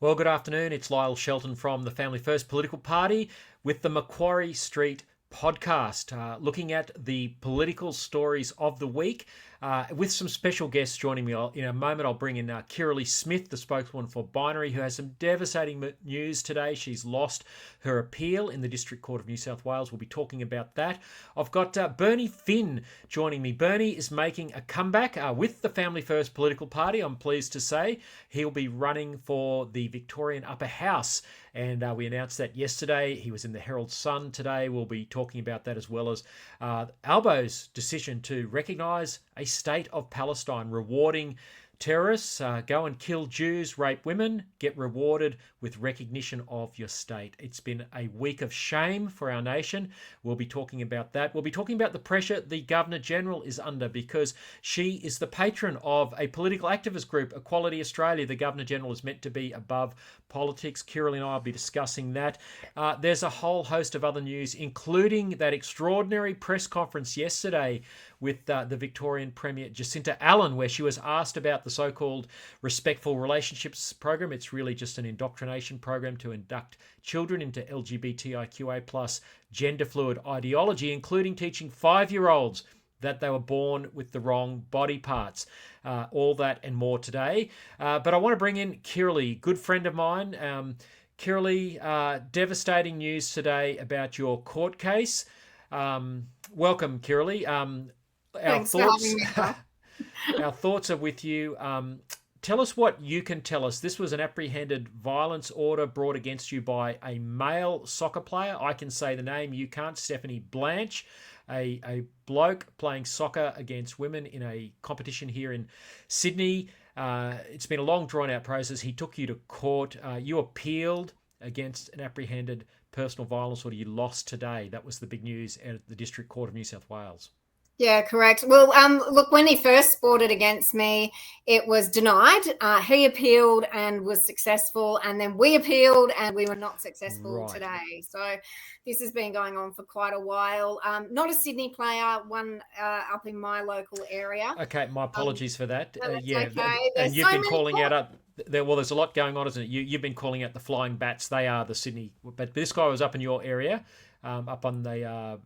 Well, good afternoon. It's Lyle Shelton from the Family First Political Party with the Macquarie Street podcast, looking at the political stories of the week with some special guests joining me. In a moment, I'll bring in Kirralie Smith, the spokeswoman for Binary, who has some devastating news today. She's lost her appeal in the District Court of New South Wales. We'll be talking about that. I've got Bernie Finn joining me. Bernie is making a comeback with the Family First Political Party, I'm pleased to say. He'll be running for the Victorian Upper House, and we announced that yesterday. He was in the Herald Sun today. We'll be talking about that, as well as Albo's decision to recognise a state of Palestine, rewarding terrorists. Go and kill Jews, rape women, get rewarded with recognition of your state. It's been a week of shame for our nation. We'll be talking about that. We'll be talking about the pressure the Governor-General is under, because she is the patron of a political activist group, Equality Australia. The Governor-General is meant to be above politics. Kirralie and I will be discussing that. There's a whole host of other news, including that extraordinary press conference yesterday with the Victorian Premier Jacinta Allan, where she was asked about the so-called Respectful Relationships program. It's really just an indoctrination program to induct children into LGBTIQA plus gender fluid ideology, including teaching 5-year-olds that they were born with the wrong body parts. All that and more today. But I want to bring in Kirralie, good friend of mine. Kirralie, devastating news today about your court case. Welcome, Kirralie. Thanks for having me. Our thoughts are with you. Tell us what you can tell us. This was an apprehended violence order brought against you by a male soccer player. I can say the name, you can't. Stephanie Blanche, a bloke playing soccer against women in a competition here in Sydney. It's been a long, drawn-out process. He took you to court. You appealed against an apprehended personal violence order. You lost today. That was the big news at the District Court of New South Wales. Yeah, correct. Well, look, when he first brought it against me, it was denied. He appealed and was successful, and then we appealed and we were not successful today. So this has been going on for quite a while. Not a Sydney player, one up in my local area. Okay, my apologies for that. Yeah, okay. And you've been calling out there's a lot going on, isn't it? You've been calling out the Flying Bats. They are the Sydney, but this guy was up in your area. Up on the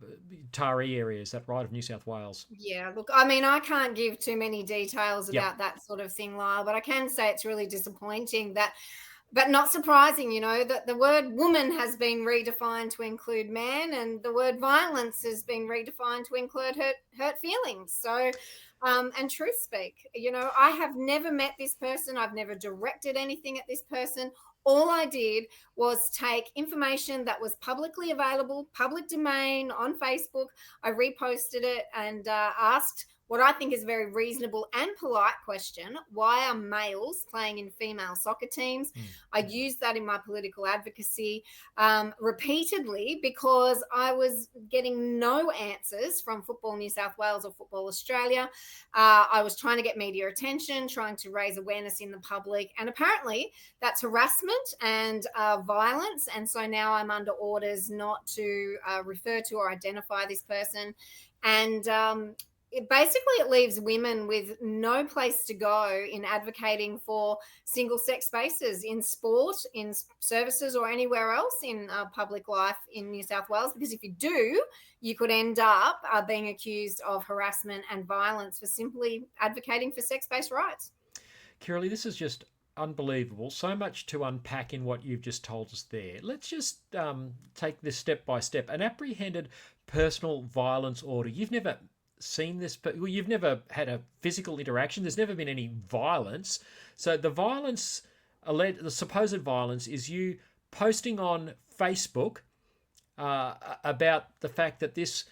Taree area, is that right, of New South Wales? Yeah, look, I mean, I can't give too many details about that sort of thing, Lyle, but I can say it's really disappointing but not surprising, that the word woman has been redefined to include man, and the word violence has been redefined to include hurt feelings. So, and truth speak, I have never met this person. I've never directed anything at this person. All I did was take information that was publicly available, public domain on Facebook. I reposted it and asked what I think is a very reasonable and polite question: why are males playing in female soccer teams? I used that in my political advocacy repeatedly, because I was getting no answers from Football New South Wales or Football Australia. I was trying to get media attention, trying to raise awareness in the public, and apparently that's harassment and violence. And so now I'm under orders not to refer to or identify this person. And it leaves women with no place to go in advocating for single-sex spaces in sport, in services, or anywhere else in public life in New South Wales. Because if you do, you could end up being accused of harassment and violence for simply advocating for sex-based rights. Kirralie, this is just unbelievable. So much to unpack in what you've just told us there. Let's just take this step by step. An apprehended personal violence order. You've never seen this, but you've never had a physical interaction. There's never been any violence. So the violence, the supposed violence, is you posting on Facebook about the fact that this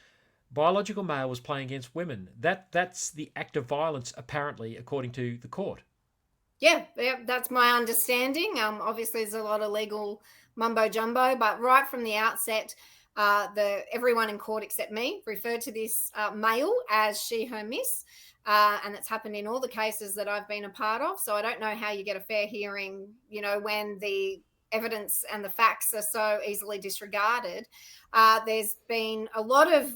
biological male was playing against women. That's the act of violence, apparently, according to the court. Yeah, that's my understanding. Obviously, there's a lot of legal mumbo jumbo, but right from the outset, everyone in court except me referred to this male as she, her, miss, and it's happened in all the cases that I've been a part of. So I don't know how you get a fair hearing, when the evidence and the facts are so easily disregarded. There's been a lot of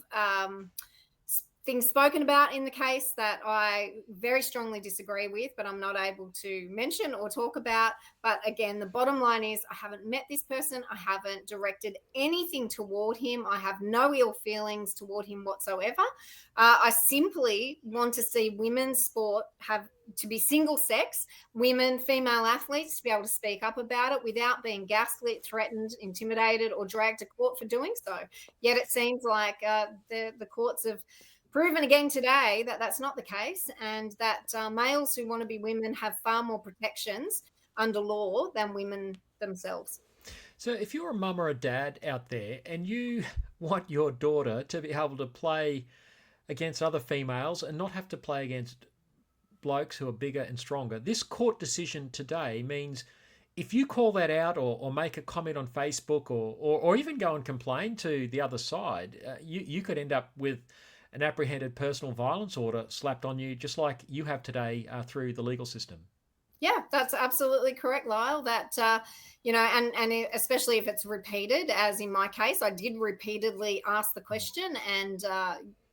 things spoken about in the case that I very strongly disagree with, but I'm not able to mention or talk about. But again, the bottom line is I haven't met this person. I haven't directed anything toward him. I have no ill feelings toward him whatsoever. I simply want to see women's sport have to be single sex, women, female athletes to be able to speak up about it without being gaslit, threatened, intimidated, or dragged to court for doing so. Yet it seems like the courts have proven again today that that's not the case, and that males who want to be women have far more protections under law than women themselves. So if you're a mum or a dad out there and you want your daughter to be able to play against other females and not have to play against blokes who are bigger and stronger, this court decision today means if you call that out or make a comment on Facebook or even go and complain to the other side, you could end up with an apprehended personal violence order slapped on you, just like you have today through the legal system. Yeah, that's absolutely correct, Lyle. That and especially if it's repeated, as in my case, I did repeatedly ask the question and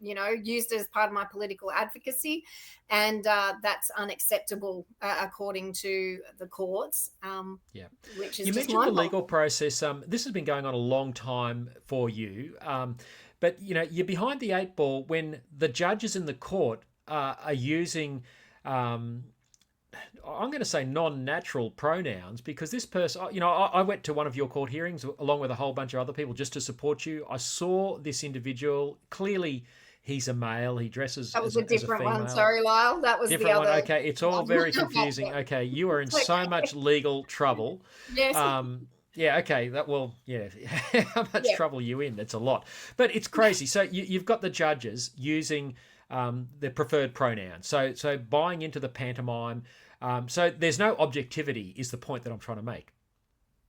used it as part of my political advocacy, and that's unacceptable according to the courts. Which is you just mentioned the legal process. This has been going on a long time for you. But, you're behind the eight ball when the judges in the court are using, I'm going to say non-natural pronouns, because this person, I went to one of your court hearings along with a whole bunch of other people just to support you. I saw this individual. Clearly, he's a male. He dresses that was as a different as a female. one. Sorry, Lyle. That was different the other one. Okay, it's all very confusing. Okay, you are in so much legal trouble. Yes. Yeah, okay. How much trouble are you in? It's a lot. But it's crazy. So you've got the judges using their preferred pronouns. So buying into the pantomime. So there's no objectivity is the point that I'm trying to make.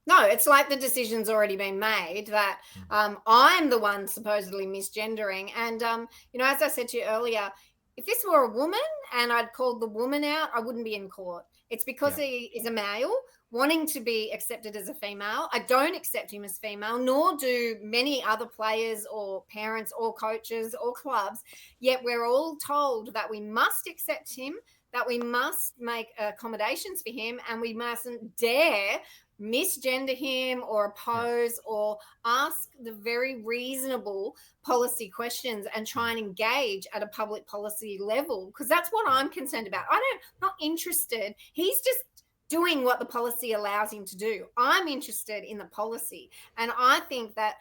No, it's like the decision's already been made that I'm the one supposedly misgendering. And, as I said to you earlier, if this were a woman and I'd called the woman out, I wouldn't be in court. It's because he is a male wanting to be accepted as a female. I don't accept him as female, nor do many other players or parents or coaches or clubs. Yet we're all told that we must accept him, that we must make accommodations for him, and we mustn't dare misgender him or oppose or ask the very reasonable policy questions and try and engage at a public policy level, because that's what I'm concerned about. Not interested. He's just doing what the policy allows him to do. I'm interested in the policy, and I think that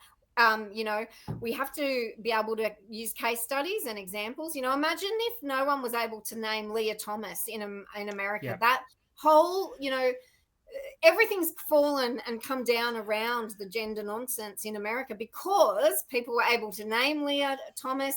we have to be able to use case studies and examples. Imagine if no one was able to name Leah Thomas in America. That whole, everything's fallen and come down around the gender nonsense in America because people were able to name Leah Thomas,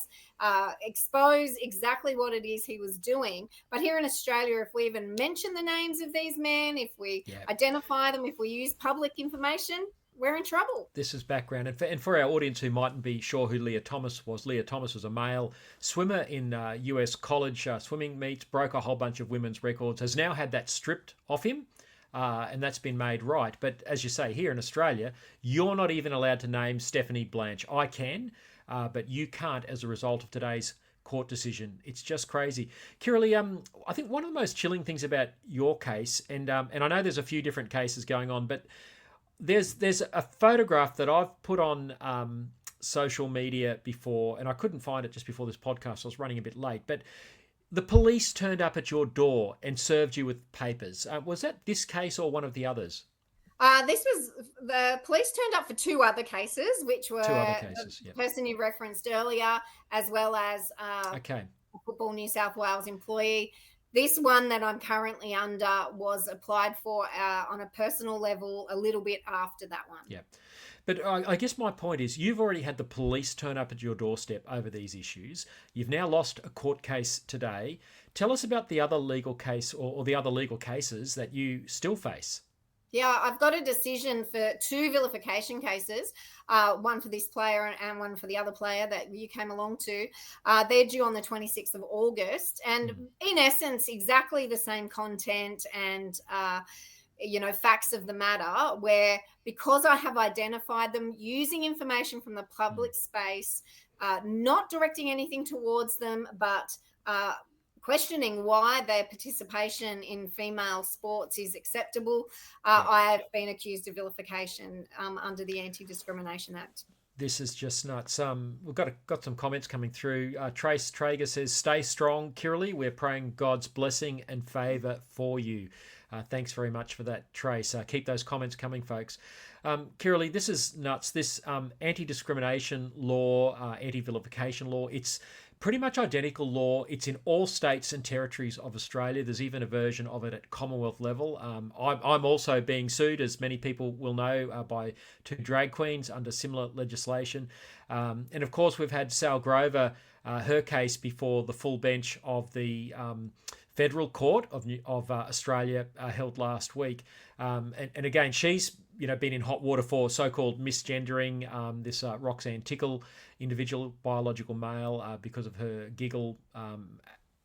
expose exactly what it is he was doing. But here in Australia, if we even mention the names of these men, if we identify them, if we use public information, we're in trouble. This is background. And for our audience who mightn't be sure who Leah Thomas was a male swimmer in US college swimming meets, broke a whole bunch of women's records, has now had that stripped off him. And that's been made right. But as you say, here in Australia, you're not even allowed to name Stephanie Blanche. I can, but you can't as a result of today's court decision. It's just crazy. Kirralie, I think one of the most chilling things about your case, and I know there's a few different cases going on, but there's a photograph that I've put on social media before, and I couldn't find it just before this podcast. I was running a bit late, but the police turned up at your door and served you with papers. Was that this case or one of the others? The police turned up for two other cases, which were the person you referenced earlier, as well as a Football New South Wales employee. This one that I'm currently under was applied for on a personal level a little bit after that one. Yeah. But I guess my point is you've already had the police turn up at your doorstep over these issues. You've now lost a court case today. Tell us about the other legal case or the other legal cases that you still face. Yeah, I've got a decision for two vilification cases, one for this player and one for the other player that you came along to. They're due on the 26th of August. And in essence, exactly the same content and facts of the matter, where because I have identified them using information from the public space, not directing anything towards them, but questioning why their participation in female sports is acceptable. I have been accused of vilification under the Anti-Discrimination Act. This is just nuts. We've got some comments coming through. Trace Traeger says, "Stay strong, Kirralie. We're praying God's blessing and favour for you." Thanks very much for that, Trace. Keep those comments coming, folks. Kirralie, this is nuts. This anti-discrimination law, anti-vilification law, it's pretty much identical law. It's in all states and territories of Australia. There's even a version of it at Commonwealth level. I'm also being sued, as many people will know, by 2 drag queens under similar legislation. And of course, we've had Sal Grover, her case before the full bench of the Federal Court of Australia held last week. And again, she's been in hot water for so-called misgendering this Roxanne Tickle individual, biological male, because of her giggle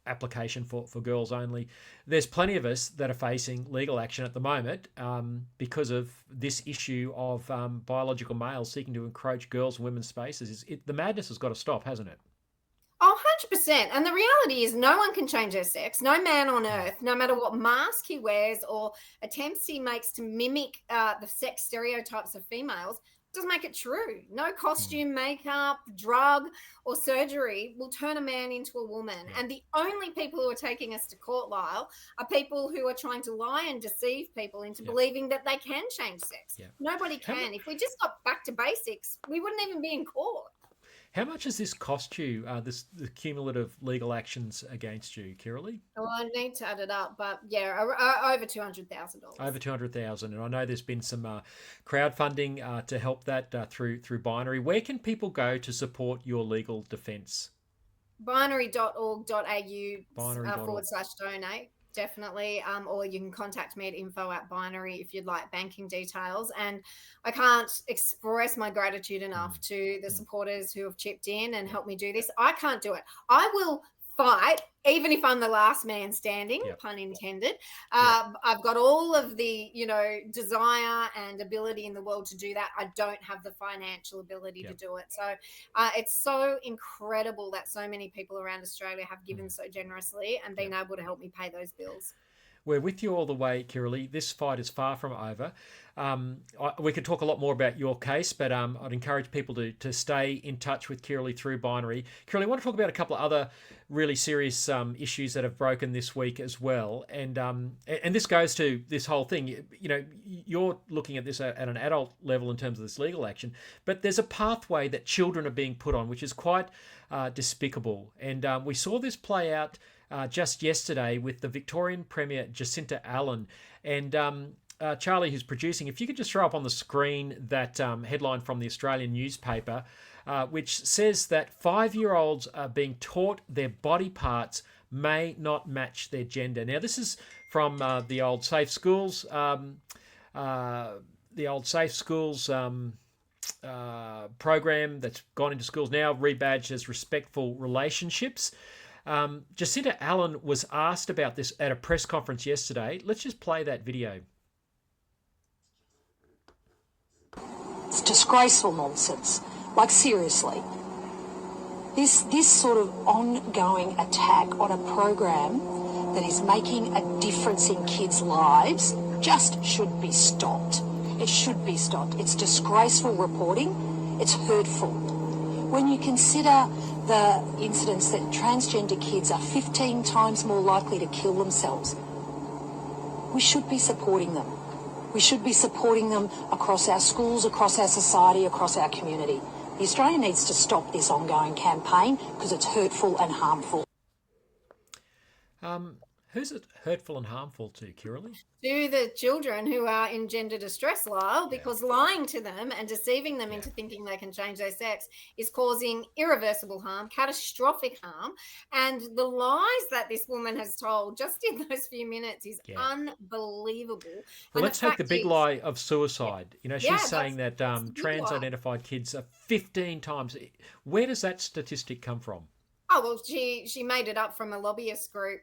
application for girls only. There's plenty of us that are facing legal action at the moment because of this issue of biological males seeking to encroach girls' and women's spaces. The madness has got to stop, hasn't it? Oh, 100%. And the reality is no one can change their sex. No man on earth, no matter what mask he wears or attempts he makes to mimic the sex stereotypes of females, doesn't make it true. No costume, makeup, drug, or surgery will turn a man into a woman. And the only people who are taking us to court, Lyle, are people who are trying to lie and deceive people into believing that they can change sex. Nobody can. If we just got back to basics, we wouldn't even be in court. How much has this cost you, the cumulative legal actions against you, Kirralie? Well, I need to add it up, but over $200,000. Over $200,000, and I know there's been some crowdfunding to help that through Binary. Where can people go to support your legal defence? Binary.org.au/donate. Definitely. Or you can contact me at info@binary if you'd like banking details. And I can't express my gratitude enough to the supporters who have chipped in and helped me do this. I can't do it. I will fight, even if I'm the last man standing, pun intended. I've got all of the, desire and ability in the world to do that. I don't have the financial ability to do it. So it's so incredible that so many people around Australia have given so generously and been able to help me pay those bills. We're with you all the way, Kirralie. This fight is far from over. We could talk a lot more about your case, but I'd encourage people to stay in touch with Kirralie through Binary. Kirralie, I want to talk about a couple of other really serious issues that have broken this week as well. And this goes to this whole thing. You're looking at this at an adult level in terms of this legal action, but there's a pathway that children are being put on, which is quite despicable. And we saw this play out just yesterday with the Victorian Premier Jacinta Allan. And Charlie, who's producing, if you could just throw up on the screen that headline from the Australian newspaper, which says that 5-year-olds are being taught their body parts may not match their gender. Now, this is from the old Safe Schools, program that's gone into schools now, rebadged as Respectful Relationships. Jacinta Allan was asked about this at a press conference yesterday. Let's just play that video. It's disgraceful nonsense. Like, seriously. This sort of ongoing attack on a program that is making a difference in kids' lives just should be stopped. It should be stopped. It's disgraceful reporting. It's hurtful. When you consider the incidents that transgender kids are 15 times more likely to kill themselves, we should be supporting them. We should be supporting them across our schools, across our society, across our community. The Australia needs to stop this ongoing campaign because it's hurtful and harmful. Who's it hurtful and harmful to, Kirralie? To the children who are in gender distress, Lyle, because lying to them and deceiving them into thinking they can change their sex is causing irreversible harm, catastrophic harm. And the lies that this woman has told just in those few minutes is unbelievable. Well, let's take the big lie of suicide. She's saying that trans-identified kids are 15 times. Where does that statistic come from? Oh, well, she made it up from a lobbyist group.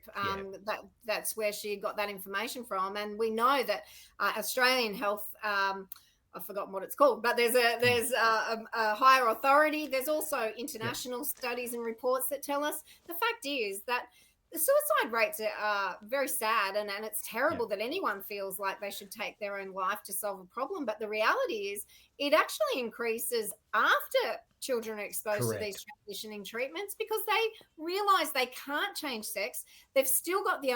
That's where she got that information from. And we know that Australian health I've forgotten what it's called, but there's a higher authority. There's also international studies and reports that tell us. The fact is that the suicide rates are very sad, and it's terrible that anyone feels like they should take their own life to solve a problem. But the reality is it actually increases after children are exposed to these transitioning treatments, because they realize they can't change sex. They've still got the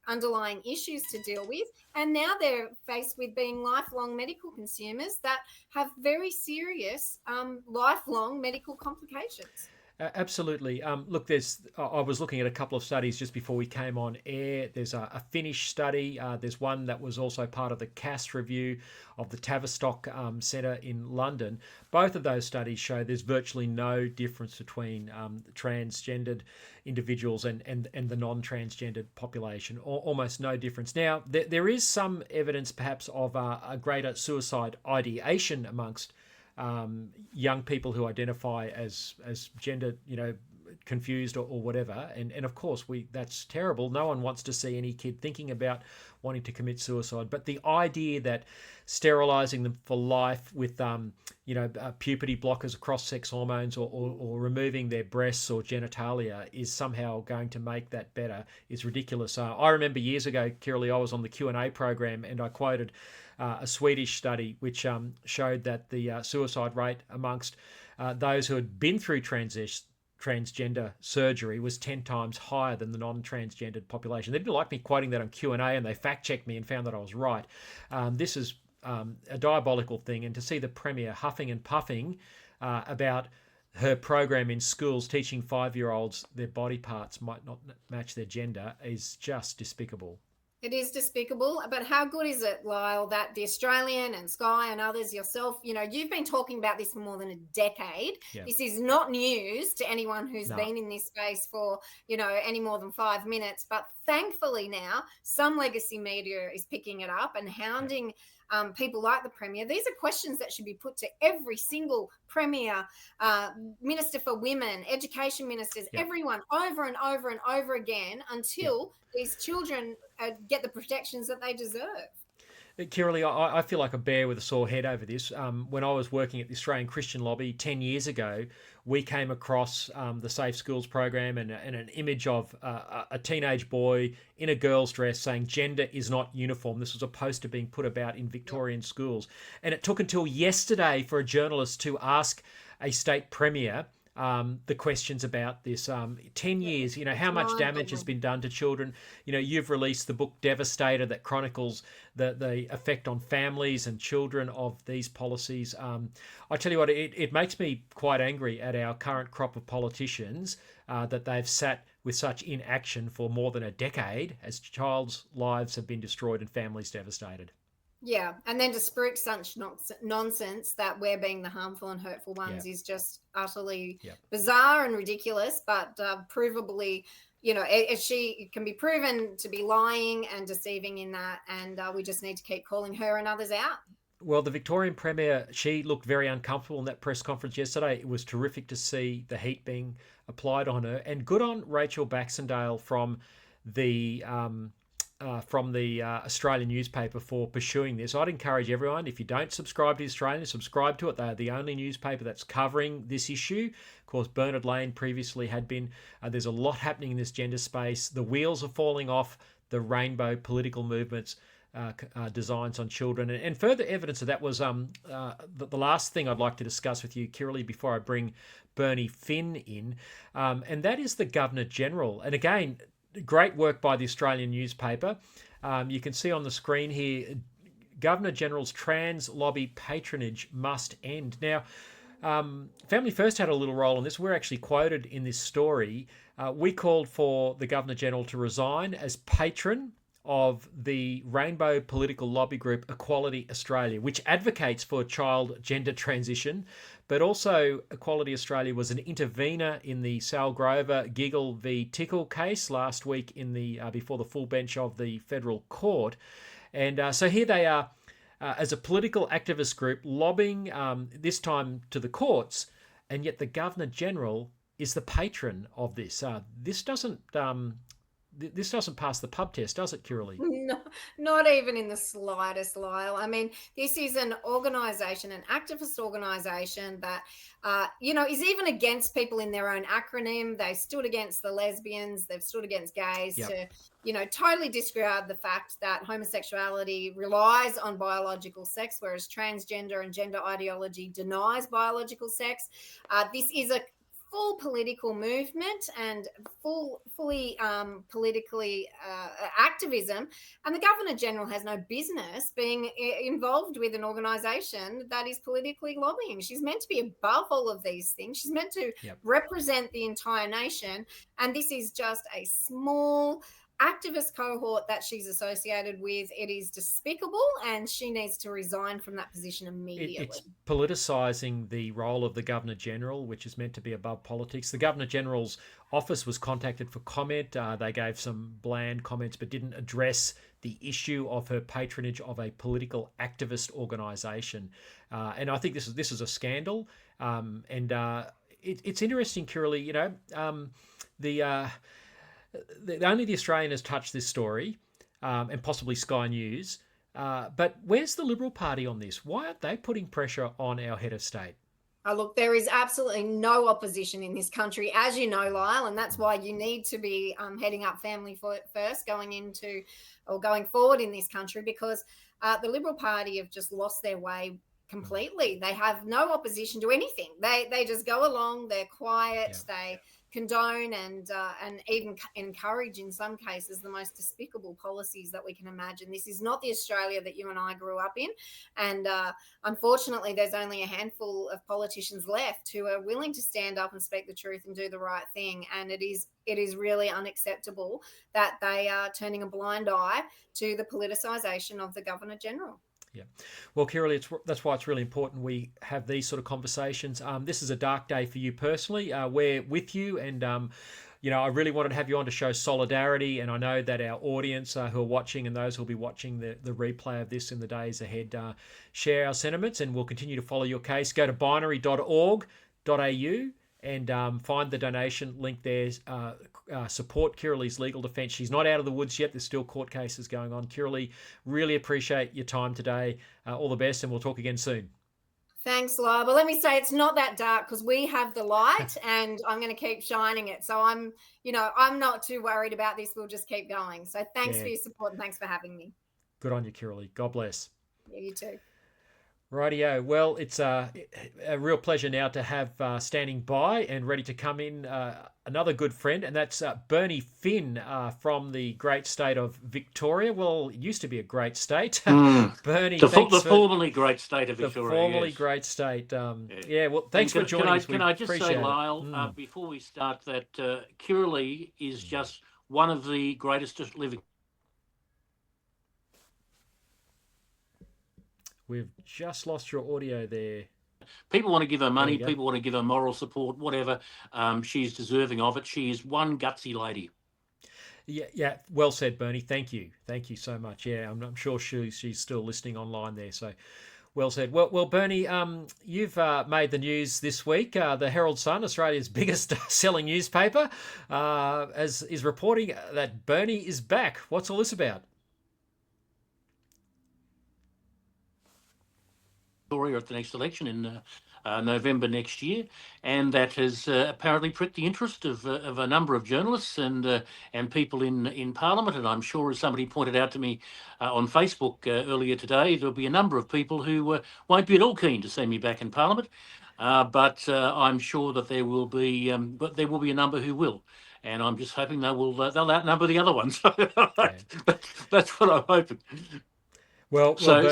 underlying issues to deal with, and now they're faced with being lifelong medical consumers that have very serious lifelong medical complications. Absolutely. Look, I was looking at a couple of studies just before we came on air. There's a Finnish study. There's one that was also part of the CAST review of the Tavistock Centre in London. Both of those studies show there's virtually no difference between transgendered individuals and the non-transgendered population, almost no difference. Now, there is some evidence perhaps of a greater suicide ideation amongst young people who identify as gender, confused or whatever. And of course, that's terrible. No one wants to see any kid thinking about wanting to commit suicide. But the idea that sterilizing them for life with, puberty blockers, cross-sex hormones, or removing their breasts or genitalia is somehow going to make that better is ridiculous. I remember years ago, Kirralie, I was on the Q&A program and I quoted a Swedish study which showed that the suicide rate amongst those who had been through transgender surgery was 10 times higher than the non-transgendered population. They didn't like me quoting that on Q&A, and they fact-checked me and found that I was right. This is a diabolical thing, and to see the Premier huffing and puffing about her program in schools teaching 5-year-olds their body parts might not match their gender is just despicable. It is despicable, but how good is it, Lyle, that the Australian and Sky and others, yourself, you've been talking about this for more than a decade. Yeah. This is not news to anyone who's been in this space for, any more than 5 minutes. But thankfully now, some legacy media is picking it up and hounding people like the Premier. These are questions that should be put to every single Premier, Minister for Women, Education Ministers, everyone over and over and over again until these children get the protections that they deserve. Kirralie, I feel like a bear with a sore head over this. When I was working at the Australian Christian Lobby 10 years ago, we came across the Safe Schools program and an image of a teenage boy in a girl's dress saying gender is not uniform. This was a poster being put about in Victorian schools. And it took until yesterday for a journalist to ask a state premier the questions about this. 10 years, how much damage has been done to children. You've released the book Devastator that chronicles the effect on families and children of these policies. I tell you what, it makes me quite angry at our current crop of politicians that they've sat with such inaction for more than a decade as child's lives have been destroyed and families devastated. Yeah, and then to spruik such nonsense that we're being the harmful and hurtful ones is just utterly bizarre and ridiculous, but provably, it can be proven to be lying and deceiving in that, and we just need to keep calling her and others out. Well, the Victorian Premier, she looked very uncomfortable in that press conference yesterday. It was terrific to see the heat being applied on her, and good on Rachel Baxendale from the Australian newspaper for pursuing this. I'd encourage everyone, if you don't subscribe to the Australian, subscribe to it. They are the only newspaper that's covering this issue. Of course, Bernard Lane previously had been. There's a lot happening in this gender space. The wheels are falling off the rainbow political movements designs on children. And further evidence of that was the last thing I'd like to discuss with you, Kirralie, before I bring Bernie Finn in, and that is the Governor-General. And again, great work by the Australian newspaper. You can see on the screen here, Governor-General's trans lobby patronage must end. Now, Family First had a little role in this. We're actually quoted in this story. We called for the Governor-General to resign as patron of the rainbow political lobby group Equality Australia, which advocates for child gender transition, but also Equality Australia was an intervener in the Sal Grover Giggle v Tickle case last week in the before the full bench of the federal court. And so here they are as a political activist group lobbying this time to the courts, and yet the Governor-General is the patron of this. This doesn't this doesn't pass the pub test, does it, Kirralie? No, not even in the slightest, Lyle. I mean, this is an organisation, an activist organisation that, is even against people in their own acronym. They stood against the lesbians. They've stood against gays to, totally disregard the fact that homosexuality relies on biological sex, whereas transgender and gender ideology denies biological sex. This is a full political movement and fully politically activism, and the Governor-General has no business being involved with an organisation that is politically lobbying. She's meant to be above all of these things. She's meant to represent the entire nation, and this is just a small activist cohort that she's associated with. It is despicable, and she needs to resign from that position immediately. It's politicising the role of the Governor-General, which is meant to be above politics. The Governor-General's office was contacted for comment. They gave some bland comments but didn't address the issue of her patronage of a political activist organisation. And I think this is a scandal. It's interesting, Kirralie, only the Australian has touched this story, and possibly Sky News. But where's the Liberal Party on this? Why aren't they putting pressure on our head of state? Oh, look, there is absolutely no opposition in this country, as you know, Lyle, and that's why you need to be heading up Family First going forward in this country, because the Liberal Party have just lost their way completely. They have no opposition to anything. They just go along. They're quiet. They condone and even encourage, in some cases, the most despicable policies that we can imagine. This is not the Australia that you and I grew up in, and unfortunately there's only a handful of politicians left who are willing to stand up and speak the truth and do the right thing, and it is really unacceptable that they are turning a blind eye to the politicisation of the Governor-General. Yeah. Well, Kirralie, that's why it's really important we have these sort of conversations. This is a dark day for you personally. We're with you, and I really wanted to have you on to show solidarity, and I know that our audience who are watching and those who will be watching the replay of this in the days ahead share our sentiments, and we'll continue to follow your case. Go to binary.org.au and find the donation link there. Support Kirralie's legal defence. She's not out of the woods yet. There's still court cases going on. Kirralie, really appreciate your time today. All the best, and we'll talk again soon. Thanks, Lyle. But let me say it's not that dark, because we have the light and I'm going to keep shining it. So I'm not too worried about this. We'll just keep going. So thanks for your support, and thanks for having me. Good on you, Kirralie. God bless. Yeah, you too. Rightio. Well, it's a real pleasure now to have standing by and ready to come in another good friend, and that's Bernie Finn from the great state of Victoria. Well, it used to be a great state. Bernie, the formerly great state of Victoria. The formerly great state. Well, thanks for joining us. Can I just say, Lyle, before we start, that Kirralie is just one of the greatest living. We've just lost your audio there. People want to give her money. People want to give her moral support, whatever. She's deserving of it. She is one gutsy lady. Yeah. Well said, Bernie. Thank you so much. Yeah, I'm sure she's still listening online there. So, well said. Well, Bernie, you've made the news this week. The Herald Sun, Australia's biggest selling newspaper, is reporting that Bernie is back. What's all this about? At the next election in November next year, and that has apparently pricked the interest of a number of journalists and people in Parliament. And I'm sure, as somebody pointed out to me on Facebook earlier today, there'll be a number of people who won't be at all keen to see me back in Parliament. But I'm sure that there will be a number who will. And I'm just hoping they'll outnumber the other ones. That's what I'm hoping. So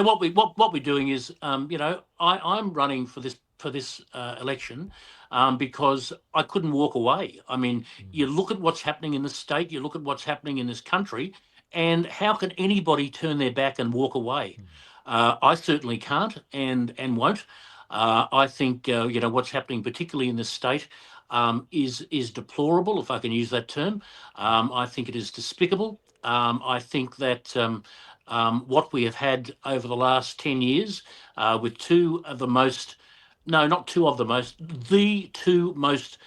what we're doing is, I'm running for this election because I couldn't walk away. I mean, you look at what's happening in the state, you look at what's happening in this country, and how can anybody turn their back and walk away? I certainly can't and won't. I think what's happening, particularly in this state, is deplorable, if I can use that term. I think it is despicable. I think that what we have had over the last 10 years with the two most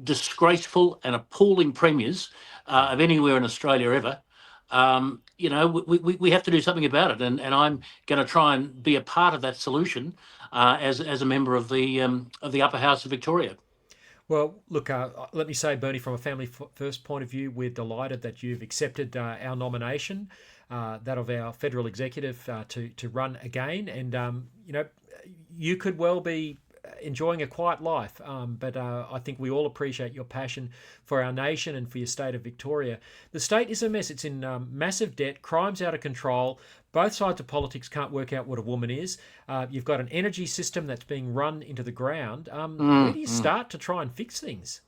disgraceful and appalling premiers of anywhere in Australia ever. We have to do something about it, and I'm going to try and be a part of that solution as a member of the upper house of Victoria. Well, look, let me say, Bernie, from a family first point of view, we're delighted that you've accepted our nomination, that of our federal executive, to run again. And you could well be enjoying a quiet life, but I think we all appreciate your passion for our nation and for your state of Victoria. The state is a mess. It's in massive debt, crime's out of control. Both sides of politics can't work out what a woman is. You've got an energy system that's being run into the ground. Where do you start to try and fix things?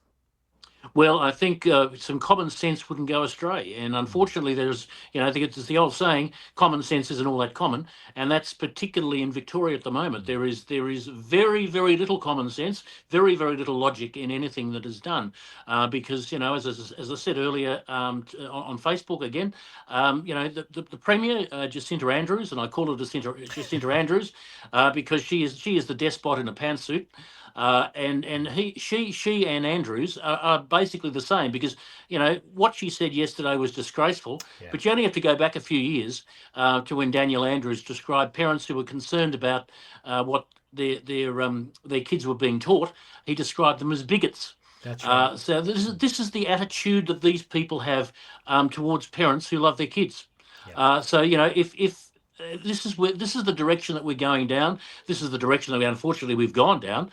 Well, I think some common sense wouldn't go astray. And unfortunately, I think it's the old saying, common sense isn't all that common. And that's particularly in Victoria at the moment. There is very, very little common sense, very, very little logic in anything that is done. Because, as I said earlier on Facebook again, the Premier, Jacinta Andrews, and I call her Jacinta Andrews because she is the despot in a pantsuit. She and Andrews are basically the same, because what she said yesterday was disgraceful. Yeah. But you only have to go back a few years to when Daniel Andrews described parents who were concerned about what their kids were being taught. He described them as bigots. That's right. So this is the attitude that these people have towards parents who love their kids. Yeah. If this is the direction that we're going down. This is the direction that unfortunately we've gone down.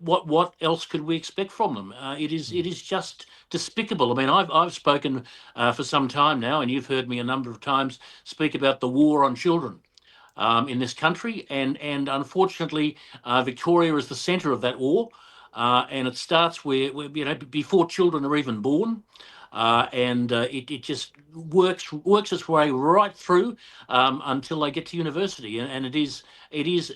What else could we expect from them? It is just despicable. I mean, I've spoken for some time now, and you've heard me a number of times speak about the war on children in this country, and unfortunately, Victoria is the centre of that war, and it starts where before children are even born. It just works its way right through until they get to university, and it is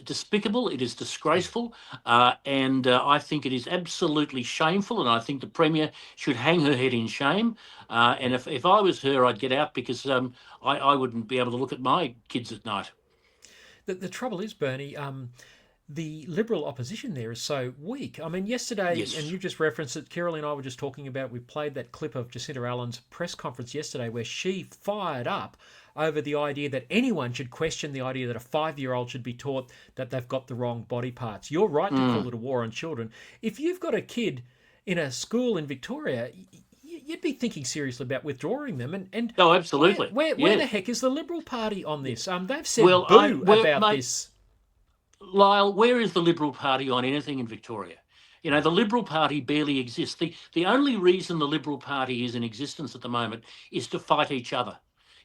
despicable, it is disgraceful, and I think it is absolutely shameful, and I think the Premier should hang her head in shame. And if I was her, I'd get out, because I wouldn't be able to look at my kids at night. The trouble is, Bernie, the Liberal opposition there is so weak. I mean, yesterday, yes, and you just referenced it, Kirralie and I were just talking about, we played that clip of Jacinta Allan's press conference yesterday where she fired up over the idea that anyone should question the idea that a 5-year-old should be taught that they've got the wrong body parts. You're right to call it a war on children. If you've got a kid in a school in Victoria, you'd be thinking seriously about withdrawing them. And oh, absolutely. Where the heck is the Liberal Party on this? They've said boo about this. Lyle, where is the Liberal Party on anything in Victoria? The Liberal Party barely exists. The only reason the Liberal Party is in existence at the moment is to fight each other.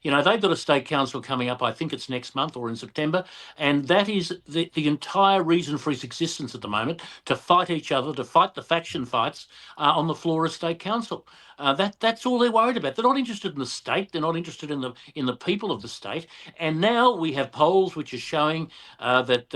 They've got a state council coming up, I think it's next month or in September, and that is the entire reason for its existence at the moment, to fight each other, to fight the faction fights on the floor of state council. That's all they're worried about. They're not interested in the state. They're not interested in the people of the state. And now we have polls which are showing that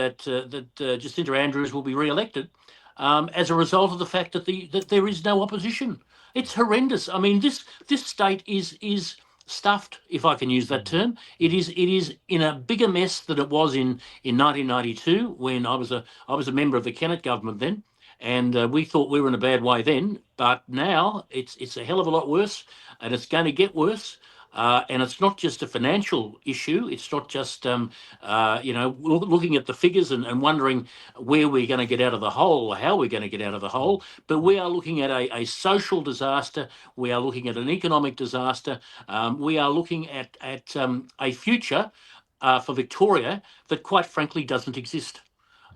Jacinta Andrews will be re-elected as a result of the fact that there is no opposition. It's horrendous. I mean, this state is stuffed, if I can use that term. It is in a bigger mess than it was in 1992, when I was a member of the Kennett government then, and we thought we were in a bad way then. But now it's a hell of a lot worse, and it's going to get worse. And it's not just a financial issue. It's not just, looking at the figures and wondering where we're going to get out of the hole or how we're going to get out of the hole. But we are looking at a social disaster. We are looking at an economic disaster. We are looking at a future for Victoria that, quite frankly, doesn't exist.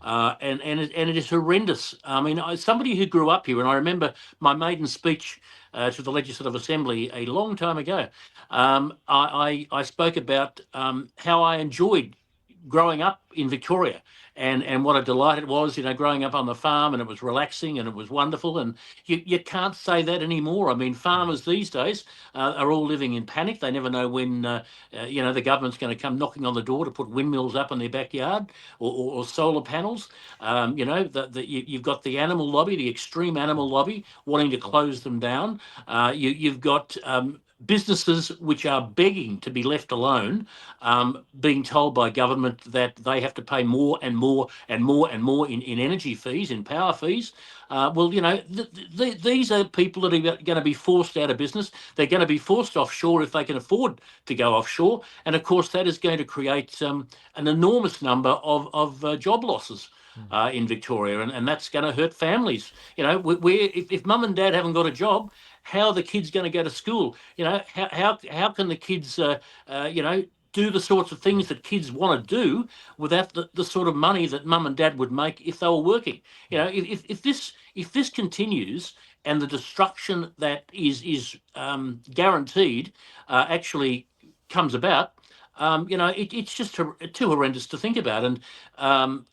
And it is horrendous. I mean, somebody who grew up here, and I remember my maiden speech to the Legislative Assembly a long time ago, I spoke about how I enjoyed growing up in Victoria, and what a delight it was, growing up on the farm, and it was relaxing and it was wonderful. And you can't say that anymore. I mean, farmers these days are all living in panic. They never know when the government's going to come knocking on the door to put windmills up in their backyard or solar panels. You've got the animal lobby, the extreme animal lobby, wanting to close them down. You've got businesses which are begging to be left alone, being told by government that they have to pay more and more and more and more in energy fees, in power fees. Well, these are people that are going to be forced out of business. They're going to be forced offshore if they can afford to go offshore. And of course, that is going to create an enormous number of job losses in Victoria. And that's going to hurt families. If mum and dad haven't got a job, how are the kids going to go to school? How can the kids, do the sorts of things that kids want to do without the sort of money that mum and dad would make if they were working? If this continues and the destruction that is guaranteed actually comes about, it's just too horrendous to think about. And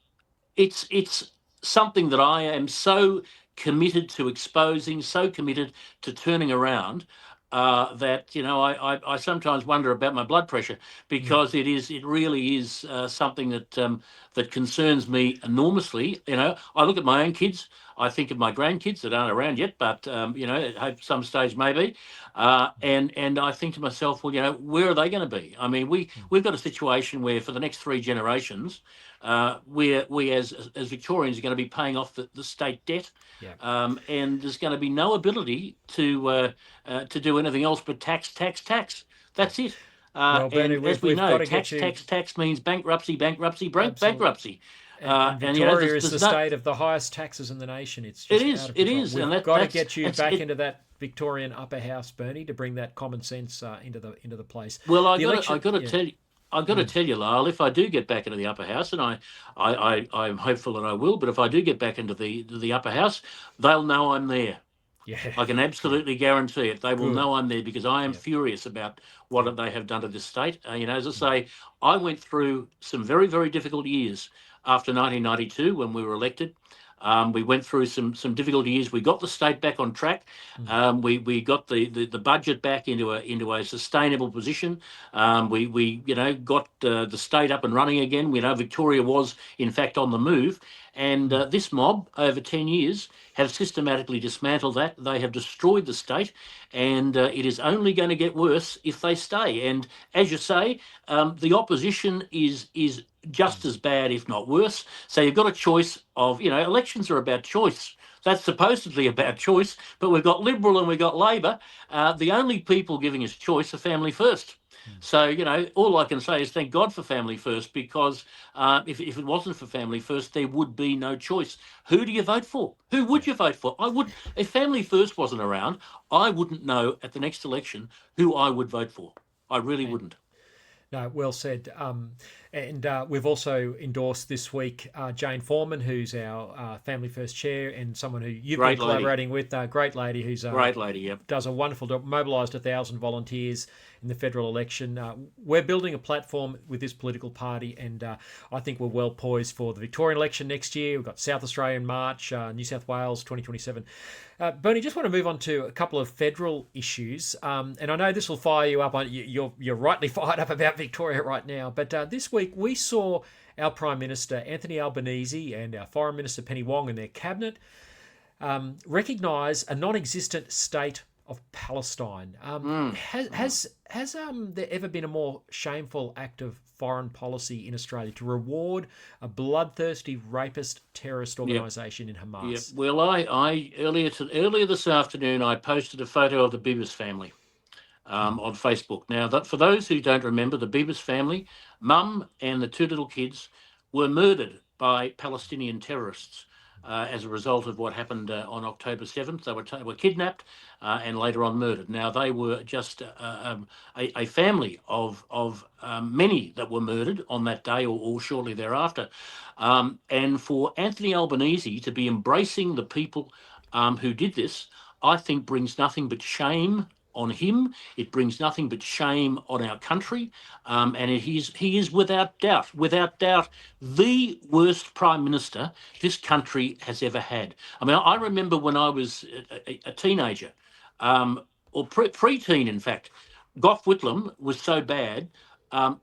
it's something that I am so committed to exposing, so committed to turning around, that I sometimes wonder about my blood pressure, because it really is something that concerns me enormously. I look at my own kids. I think of my grandkids that aren't around yet, but I hope some stage maybe. And I think to myself, well, where are they going to be? I mean, we've got a situation where for the next 3 generations, we as Victorians are going to be paying off the state debt, and there's going to be no ability to do anything else but tax. That's it. Well, Bernie, and as we know, tax means bankruptcy. And Victoria is the state of the highest taxes in the nation. It is. And we've got to get you back into that Victorian upper house, Bernie, to bring that common sense into the place. Well, I got to tell you. I've got to tell you, Lyle, if I do get back into the upper house, and I'm hopeful that I will, but if I do get back into the upper house, they'll know I'm there. Yeah, I can absolutely guarantee it. They will know I'm there, because I am furious about what they have done to this state. As I say, I went through some very, very difficult years after 1992 when we were elected. We went through some difficult years. We got the state back on track. We got the budget back into a sustainable position. We got the state up and running again. Victoria was in fact on the move. And this mob over 10 years have systematically dismantled that. They have destroyed the state, and it is only going to get worse if they stay. And as you say, the opposition is just as bad, if not worse. So you've got a choice of, elections are about choice. That's supposedly about choice, but we've got Liberal and we've got Labor. The only people giving us choice are Family First. So, all I can say is thank God for Family First, because if it wasn't for Family First, there would be no choice. Who do you vote for? Who would you vote for? If Family First wasn't around, I wouldn't know at the next election who I would vote for. I really wouldn't. No, well said. And we've also endorsed this week Jane Foreman, who's our Family First chair, and someone who you've been collaborating with. Great lady who's great lady. Yep. Does a wonderful job. Mobilised 1,000 volunteers in the federal election. We're building a platform with this political party, and I think we're well poised for the Victorian election next year. We've got South Australia in March, New South Wales 2027. Bernie, just want to move on to a couple of federal issues, and I know this will fire you up. You're rightly fired up about Victoria right now, but this week we saw our Prime Minister Anthony Albanese and our Foreign Minister Penny Wong and their cabinet recognise a non-existent state of Palestine. Has there ever been a more shameful act of foreign policy in Australia to reward a bloodthirsty rapist terrorist organisation in Hamas? Yeah. Well, I earlier this afternoon I posted a photo of the Bibas family on Facebook. Now, for those who don't remember, the Bibas family, mum and the 2 little kids, were murdered by Palestinian terrorists. As a result of what happened on October 7th. They were kidnapped and later on murdered. Now, they were just a family of many that were murdered on that day or shortly thereafter. And for Anthony Albanese to be embracing the people who did this, I think brings nothing but shame on him. It brings nothing but shame on our country, and he is without doubt, the worst Prime Minister this country has ever had. I mean, I remember when I was a teenager, or pre-teen, in fact, Gough Whitlam was so bad,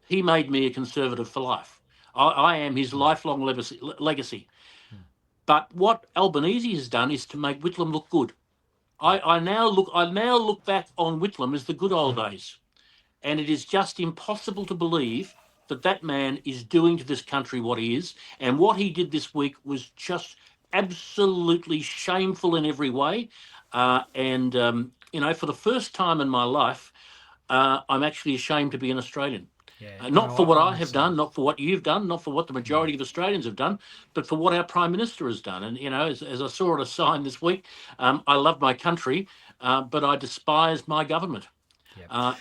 he made me a Conservative for life. I am his lifelong legacy. But what Albanese has done is to make Whitlam look good. I now look back on Whitlam as the good old days, and it is just impossible to believe that that man is doing to this country what he is, and what he did this week was just absolutely shameful in every way. For the first time in my life, I'm actually ashamed to be an Australian. Yeah, Not for what I have so. done, not for what you've done, not for what the majority of Australians have done, but for what our Prime Minister has done. And, as I saw at a sign this week, I love my country, but I despise my government.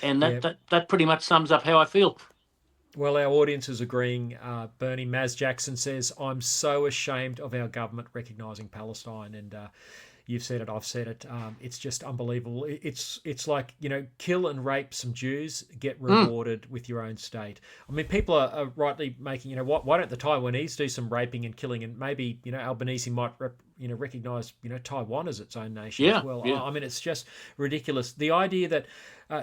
And that pretty much sums up how I feel. Well, our audience is agreeing. Bernie Maz Jackson says, I'm so ashamed of our government recognising Palestine. And you've said it, I've said it. It's just unbelievable. It's like, kill and rape some Jews, get rewarded with your own state. I mean, people are rightly making, why don't the Taiwanese do some raping and killing, and maybe, Albanese might recognise, Taiwan as its own nation as well. Yeah. I mean, it's just ridiculous. The idea that,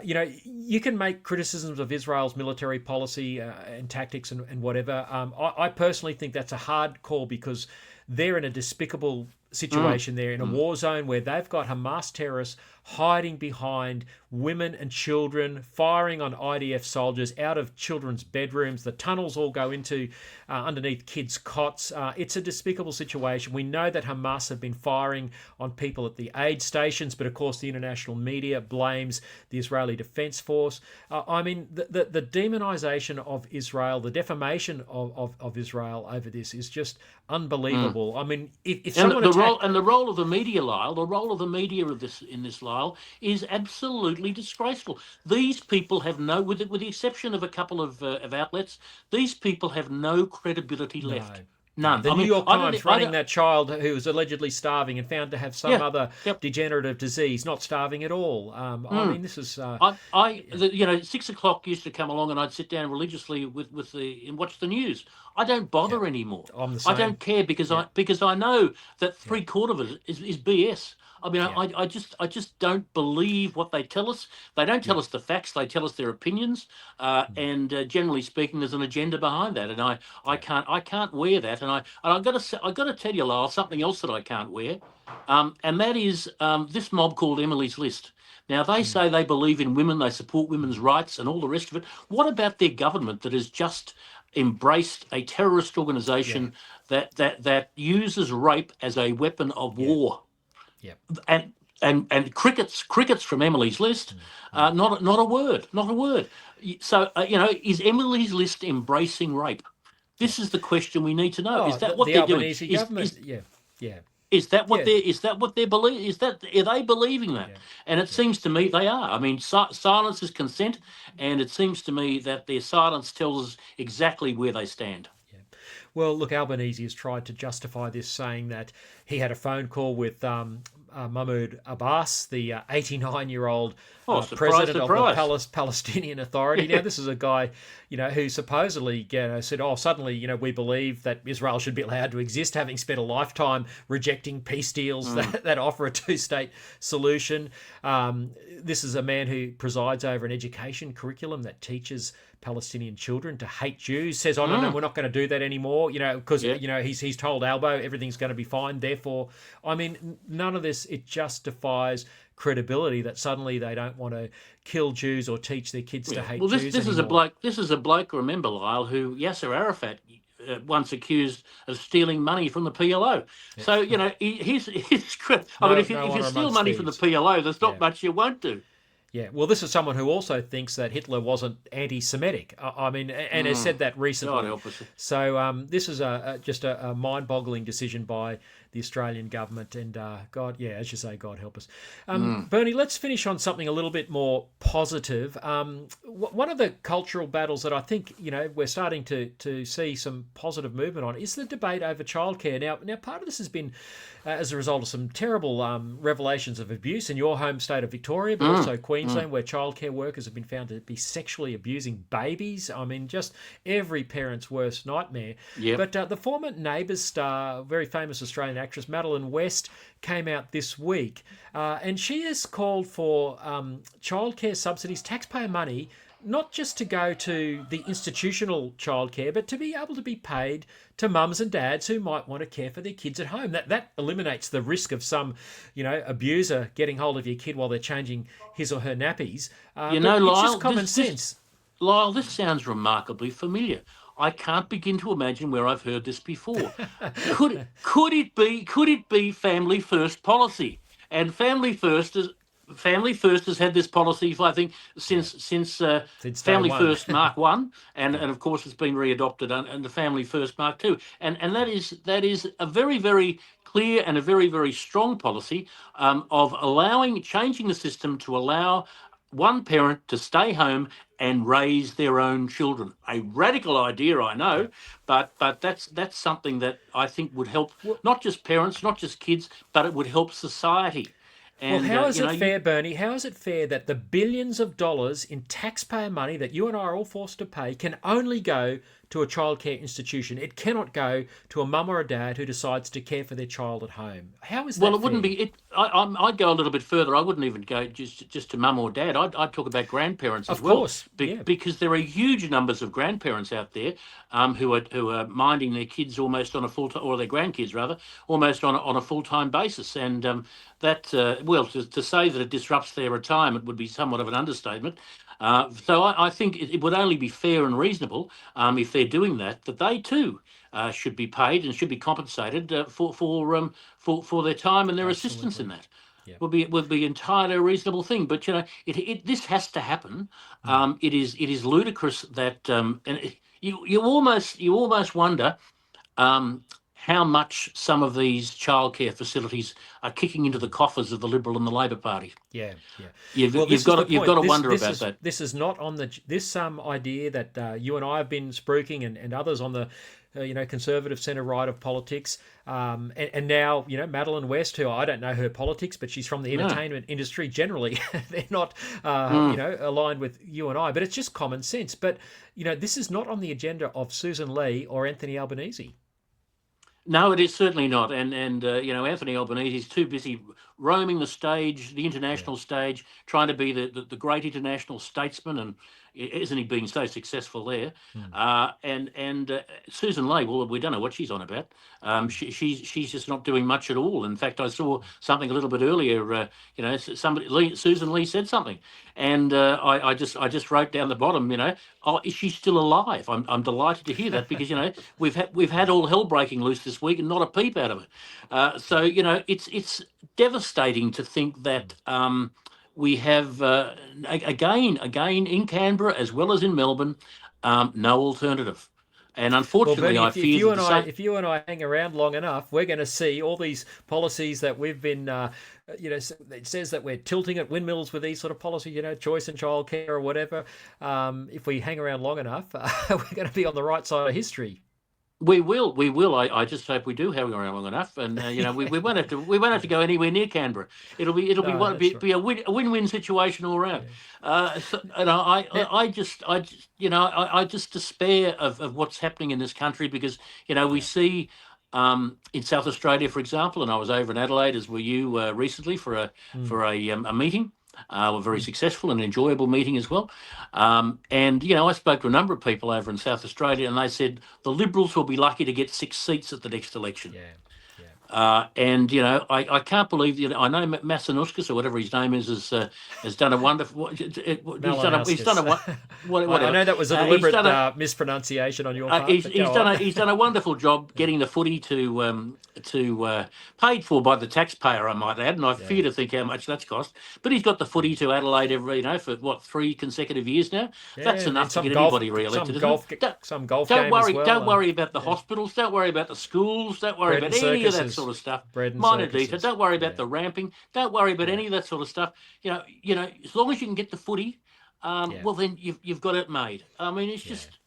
you can make criticisms of Israel's military policy and tactics and whatever. I personally think that's a hard call, because they're in a despicable situation. They're in a war zone where they've got Hamas terrorists hiding behind women and children, firing on IDF soldiers out of children's bedrooms. The tunnels all go into underneath kids' cots. It's a despicable situation. We know that Hamas have been firing on people at the aid stations, but of course the international media blames the Israeli Defense Force. I mean, the demonization of Israel, the defamation of Israel over this is just unbelievable. I mean, if someone the role of the media, Lyle, the role of the media in this, Lyle, is absolutely disgraceful. These people have with the exception of a couple of outlets, these people have no credibility left. None. The New York Times running that child who was allegedly starving and found to have some other degenerative disease, not starving at all. I mean, this is. 6 o'clock used to come along, and I'd sit down religiously and watch the news. I don't bother anymore. I'm the same. I don't care because I know that 3/4 of it is BS. I mean, I just don't believe what they tell us. They don't tell us the facts. They tell us their opinions, and generally speaking, there's an agenda behind that. And I can't wear that. And I've got to tell you, Lyle, something else that I can't wear, and that is this mob called Emily's List. Now, they say they believe in women, they support women's rights, and all the rest of it. What about their government that has just embraced a terrorist organisation that uses rape as a weapon of war? And crickets from Emily's List, not a word. So is Emily's List embracing rape? This is the question we need to know. Is that what they're doing? Is that what they're believing? Are they believing that? And it seems to me they are. I mean, silence is consent, and it seems to me that their silence tells us exactly where they stand. Well, look, Albanese has tried to justify this, saying that he had a phone call with Mahmoud Abbas, the 89-year-old president of the Palestinian Authority. Now, this is a guy, who supposedly said, suddenly, we believe that Israel should be allowed to exist, having spent a lifetime rejecting peace deals that offer a two-state solution. This is a man who presides over an education curriculum that teaches Palestinian children to hate Jews, says, no, we're not going to do that anymore, because, he's told Albo everything's going to be fine. Therefore, I mean, none of this, it just defies credibility that suddenly they don't want to kill Jews or teach their kids to hate Jews. This is a bloke, remember, Lyle, who Yasser Arafat once accused of stealing money from the PLO. So, he's if you steal money from the PLO, there's not much you won't do. Yeah, well, this is someone who also thinks that Hitler wasn't anti-Semitic. I mean, and has said that recently. God help us. So this is just a mind-boggling decision by the Australian government, and God, as you say, God help us. Bernie, let's finish on something a little bit more positive. One of the cultural battles that I think we're starting to see some positive movement on is the debate over childcare. Now, part of this has been as a result of some terrible revelations of abuse in your home state of Victoria, but also Queensland, where childcare workers have been found to be sexually abusing babies. I mean, just every parent's worst nightmare. Yep. But the former Neighbours star, very famous Australian actress Madeline West, came out this week, and she has called for childcare subsidies, taxpayer money, not just to go to the institutional childcare, but to be able to be paid to mums and dads who might want to care for their kids at home. That eliminates the risk of some, abuser getting hold of your kid while they're changing his or her nappies. But Lyle, it's just common sense. Lyle, this sounds remarkably familiar. I can't begin to imagine where I've heard this before. Could it be family first policy? And family first has had this policy, I think, since Family First Mark One, and of course it's been readopted under Family First Mark Two, and that is a very, very clear and a very, very strong policy of changing the system to allow one parent to stay home and raise their own children. A radical idea, I know, but that's something that I think would help not just parents, not just kids, but it would help society. And, how is it fair, Bernie? How is it fair that the billions of dollars in taxpayer money that you and I are all forced to pay can only go to a childcare institution? It cannot go to a mum or a dad who decides to care for their child at home. How is that? Well, it wouldn't be. I'd go a little bit further. I wouldn't even go just to mum or dad. I'd talk about grandparents as well. Of course, because there are huge numbers of grandparents out there who are minding their kids almost on a full time, or their grandkids rather, almost on a full time basis. And to say that it disrupts their retirement would be somewhat of an understatement. So I think it would only be fair and reasonable if they're doing that they too should be paid and should be compensated for their time and their assistance in that. Yeah. Would be entirely a reasonable thing. But this has to happen. It is ludicrous that and you almost wonder how much some of these childcare facilities are kicking into the coffers of the Liberal and the Labor Party. Yeah. You've got to wonder about that. This is not on this idea that you and I have been spruiking and others on the conservative centre right of politics, and now Madeline West, who I don't know her politics, but she's from the entertainment industry generally. They're not aligned with you and I, but it's just common sense. But this is not on the agenda of Susan Lee or Anthony Albanese. No, it is certainly not. And Anthony Albanese is too busy roaming the stage, the international stage, trying to be the great international statesman, and isn't he being so successful there? And Susan Lee, well, we don't know what she's on about. She's just not doing much at all. In fact, I saw something a little bit earlier. Susan Lee said something, and I just wrote down the bottom. Is she still alive? I'm delighted to hear that, because we've had all hell breaking loose this week and not a peep out of it. So it's devastating to think that we have again in Canberra as well as in Melbourne no alternative. And unfortunately, I fear if you and I hang around long enough, we're going to see all these policies that we've been, it says that we're tilting at windmills with these sort of policies, choice and childcare or whatever. If we hang around long enough, we're going to be on the right side of history. We will. I just hope we do hang around long enough, and we won't have to go anywhere near Canberra. It'll be a win-win situation all around. I just despair of what's happening in this country, because we see in South Australia, for example, and I was over in Adelaide, as were you recently for a meeting. A very successful and enjoyable meeting as well. And I spoke to a number of people over in South Australia, and they said the Liberals will be lucky to get 6 seats at the next election. And I can't believe I know Massanuskis or whatever his name is has done a wonderful. He's done a I know that was a deliberate mispronunciation on your part. He's done a wonderful job getting the footy to paid for by the taxpayer, I might add, and I fear to think how much that's cost. But he's got the footy to Adelaide for 3 consecutive years now. That's enough to get anybody re-elected. Some golf. Don't worry about the hospitals. Don't worry about the schools. Don't worry about any of that sort of stuff. Minor detail. Don't worry about the ramping. Don't worry about any of that sort of stuff. As long as you can get the footy, well, then you've got it made. I mean, it's just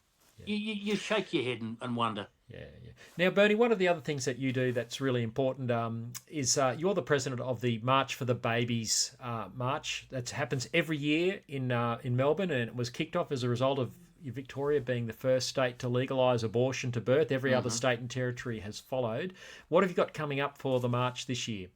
you shake your head and wonder. Yeah. Now, Bernie, one of the other things that you do that's really important is you're the president of the March for the Babies march. That happens every year in Melbourne, and it was kicked off as a result of Victoria being the first state to legalise abortion to birth. Every other state and territory has followed. What have you got coming up for the march this year?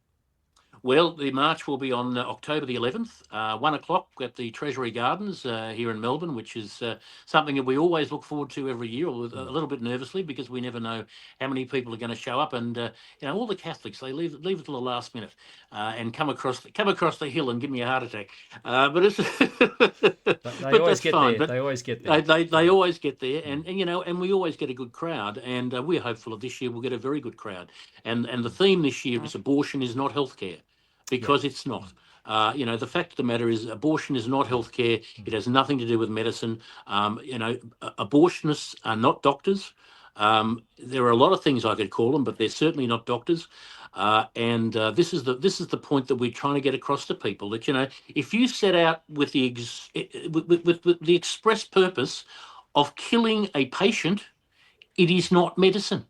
Well, the march will be on October the 11th, 1 o'clock at the Treasury Gardens here in Melbourne, which is something that we always look forward to every year, a little bit nervously, because we never know how many people are going to show up. And all the Catholics, they leave it till the last minute and come across the hill and give me a heart attack. But it's they always get fine. There. They always get there. They always get there, and we always get a good crowd, and we're hopeful that this year we'll get a very good crowd. And the theme this year is abortion is not healthcare. Because it's not. The fact of the matter is abortion is not healthcare. It has nothing to do with medicine. Abortionists are not doctors. There are a lot of things I could call them, but they're certainly not doctors. And this is the point that we're trying to get across to people, that if you set out with the express purpose of killing a patient, it is not medicine.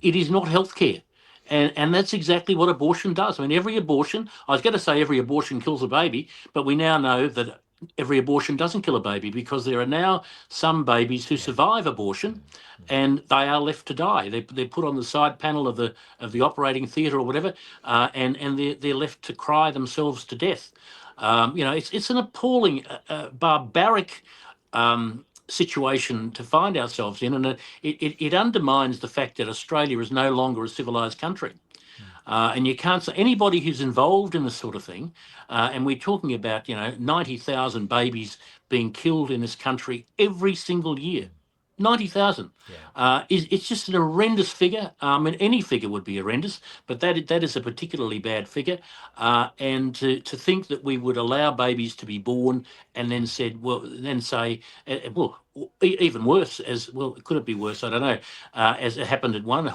It is not healthcare. And that's exactly what abortion does. I mean, every abortion kills a baby, but we now know that every abortion doesn't kill a baby, because there are now some babies who survive abortion and they are left to die. They're put on the side panel of the operating theatre or whatever, and they're left to cry themselves to death. It's an appalling, barbaric situation to find ourselves in, and it undermines the fact that Australia is no longer a civilised country. And you can't say anybody who's involved in this sort of thing, and we're talking about 90,000 babies being killed in this country every single year. 90,000. It's just an horrendous figure. And any figure would be horrendous, but that is a particularly bad figure. And to think that we would allow babies to be born and then say, even worse, could it be worse? I don't know. As it happened at one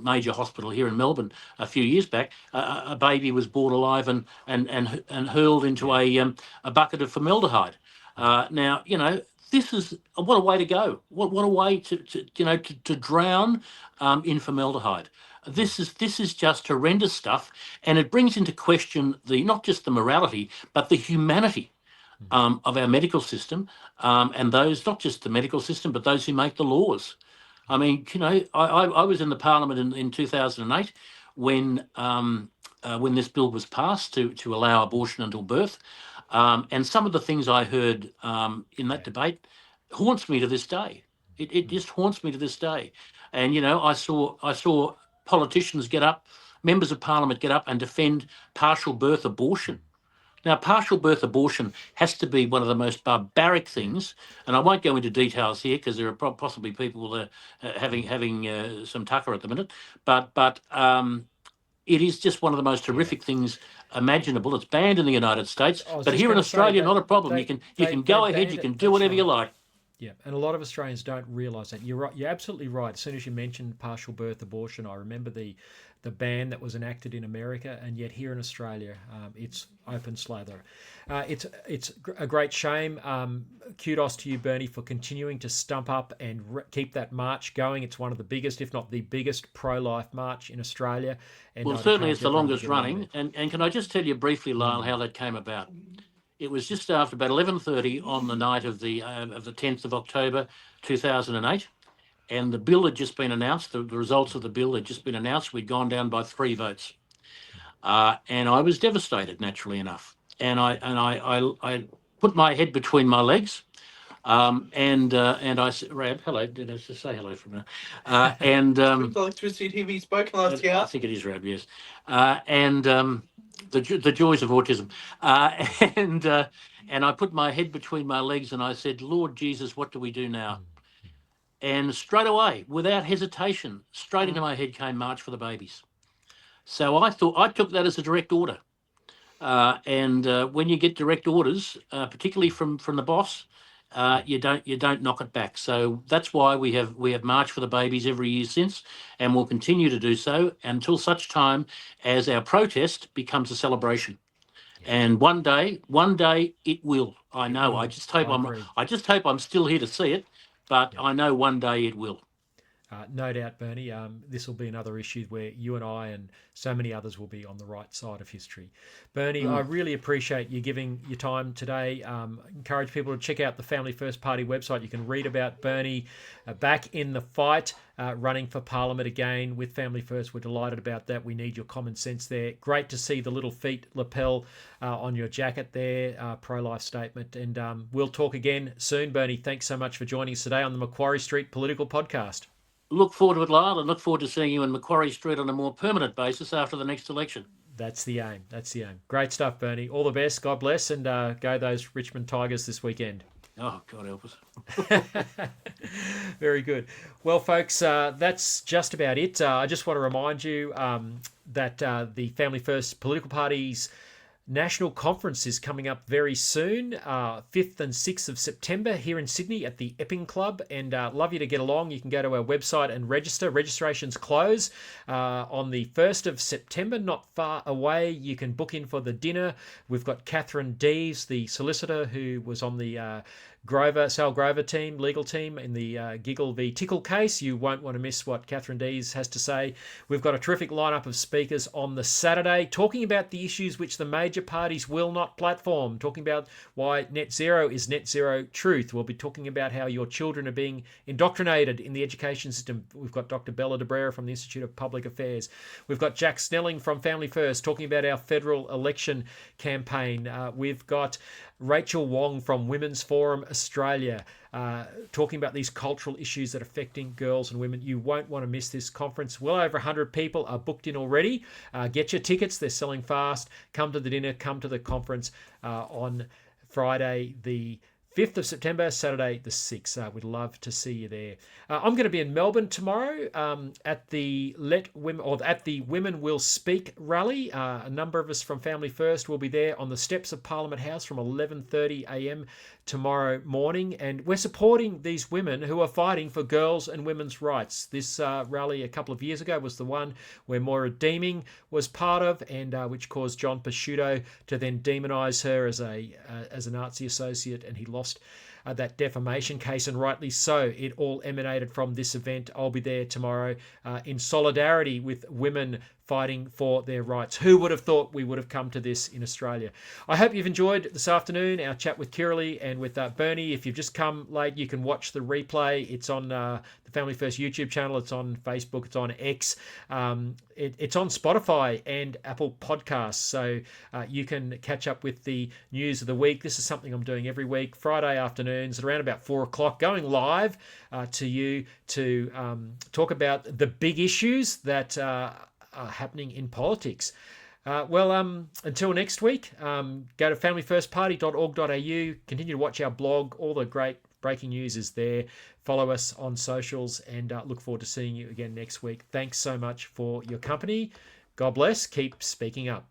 major hospital here in Melbourne a few years back, a baby was born alive and hurled into a bucket of formaldehyde. Now, this is what a way to go. What a way to drown in formaldehyde. This is just horrendous stuff, and it brings into question not just the morality but the humanity of our medical system, and those, not just the medical system, but those who make the laws. I mean, I was in the Parliament in 2008 when this bill was passed to allow abortion until birth. And some of the things I heard in that debate haunts me to this day. It just haunts me to this day. And I saw politicians get up, members of Parliament get up and defend partial birth abortion. Now, partial birth abortion has to be one of the most barbaric things, and I won't go into details here because there are possibly people having some tucker at the minute. But it is just one of the most horrific things imaginable. It's banned in the United States, but here in Australia, not a problem. You can go ahead, you can do whatever you like. Yeah, and a lot of Australians don't realise that. You're right. You're absolutely right. As soon as you mentioned partial birth abortion, I remember the ban that was enacted in America, and yet here in Australia, it's open slather. It's a great shame. Kudos to you, Bernie, for continuing to stump up and keep that march going. It's one of the biggest, if not the biggest, pro-life march in Australia. And well, certainly it's the longest running. And can I just tell you briefly, Lyle, how that came about? It was just after about 11:30 on the night of the 10th of October, 2008. And the bill had just been announced. The results of the bill had just been announced. We'd gone down by 3 votes. And I was devastated, naturally enough. And I put my head between my legs. And I said, Rab, hello. Did I just say hello from now? Electricity TV spoke last year. I think it is Rab, yes. The joys of autism. And I put my head between my legs and I said, Lord Jesus, what do we do now? And straight away, without hesitation, straight into my head came March for the Babies. So I took that as a direct order. And when you get direct orders, particularly from the boss, you don't knock it back. So that's why we have March for the Babies every year since, and we'll continue to do so until such time as our protest becomes a celebration. And one day it will. I know. I just hope I'm still here to see it. But I know one day it will. No doubt, Bernie. This will be another issue where you and I and so many others will be on the right side of history. Bernie, I really appreciate you giving your time today. Encourage people to check out the Family First Party website. You can read about Bernie back in the fight, running for Parliament again with Family First. We're delighted about that. We need your common sense there. Great to see the little feet lapel on your jacket there, pro-life statement. And we'll talk again soon, Bernie. Thanks so much for joining us today on the Macquarie Street Political Podcast. Look forward to it, Lyle, and look forward to seeing you in Macquarie Street on a more permanent basis after the next election. That's the aim. That's the aim. Great stuff, Bernie. All the best. God bless, and go those Richmond Tigers this weekend. Oh, God help us. Very good. Well, folks, that's just about it. I just want to remind you that the Family First Political Party's National Conference is coming up very soon, 5th and 6th of September here in Sydney at the Epping Club, and love you to get along. You can go to our website and register. Registrations close on the 1st of September, not far away. You can book in for the dinner. We've got Catherine Dees, the solicitor who was on the Sal Grover legal team in the Giggle v Tickle case. You won't want to miss what Catherine Dees has to say. We've got a terrific lineup of speakers on the Saturday talking about the issues which the major parties will not platform, talking about why net zero is net zero truth. We'll be talking about how your children are being indoctrinated in the education system. We've got Dr. Bella de Brera from the Institute of Public Affairs. We've got Jack Snelling from Family First talking about our federal election campaign. We've got Rachel Wong from Women's Forum Australia talking about these cultural issues that are affecting girls and women. You won't want to miss this conference. Well over 100 people are booked in already. Get your tickets. They're selling fast. Come to the dinner. Come to the conference on Friday the 5th of September, Saturday the 6th. We'd love to see you there. I'm going to be in Melbourne tomorrow at the Women Will Speak rally. A number of us from Family First will be there on the steps of Parliament House from 11:30 a.m. tomorrow morning, and we're supporting these women who are fighting for girls and women's rights. This rally a couple of years ago was the one where Moira Deeming was part of, and which caused John Pesciuto to then demonise her as a Nazi associate, and he lost that defamation case, and rightly so. It all emanated from this event. I'll be there tomorrow in solidarity with women fighting for their rights. Who would have thought we would have come to this in Australia? I hope you've enjoyed this afternoon, our chat with Kirralie and with Bernie. If you've just come late, you can watch the replay. It's on the Family First YouTube channel. It's on Facebook. It's on X. It's on Spotify and Apple Podcasts. So you can catch up with the news of the week. This is something I'm doing every week, Friday afternoons at around about 4 o'clock, going live to you to talk about the big issues that are happening in politics. Until next week, go to familyfirstparty.org.au, continue to watch our blog. All the great breaking news is there. Follow us on socials, and look forward to seeing you again next week. Thanks so much for your company. God bless. Keep speaking up.